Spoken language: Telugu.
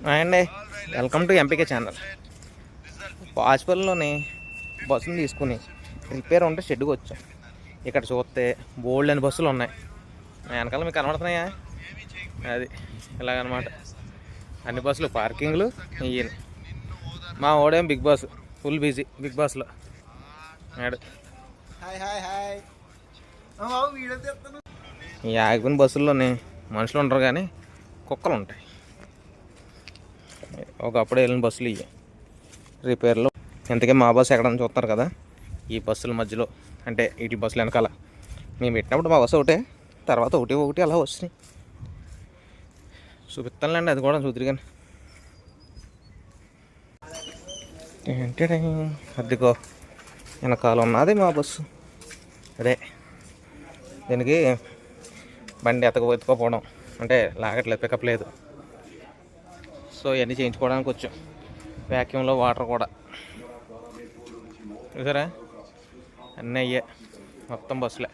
అండి, వెల్కమ్ టు ఎంపీకే ఛానల్. పాచిపల్లిలోని బస్సులు తీసుకుని రిపేర్ ఉంటే షెడ్కి వచ్చాం. ఇక్కడ చూస్తే బోల్డ్ అని బస్సులు ఉన్నాయి. వెనకాల మీకు కనబడుతున్నాయా? అది ఇలాగనమాట. అన్ని బస్సులు పార్కింగ్లు ఇయ్యి. మా ఓడేం Bigg Boss, full busy big బాస్లో. ఈ ఆగిపోయిన బస్సుల్లోని మనుషులు ఉండరు కానీ కుక్కలు ఉంటాయి. ఒకప్పుడు వెళ్ళిన బస్సులు ఇవి రిపేర్లు. ఇంతకీ మా బస్సు ఎక్కడని చూస్తారు కదా, ఈ బస్సుల మధ్యలో అంటే వీటి బస్సులు వెనకాల మేము పెట్టినప్పుడు మా బస్సు ఒకటే, తర్వాత ఒకటి అలా వస్తున్నాయి. చూపిస్తానులేండి, అది కూడా చూద్దరు కానీ. ఏంటంటే అద్దెకో వెనకాల ఉన్నది మా బస్సు. అదే దీనికి బండి ఎత్తుకోపోవడం అంటే లాగట్లేదు, పికప్ లేదు. సో ఇవన్నీ చేయించుకోవడానికి వచ్చాం. వ్యాక్యూమ్లో వాటర్ కూడా చూసారా, అన్నీ అయ్యే మొత్తం బస్సులే.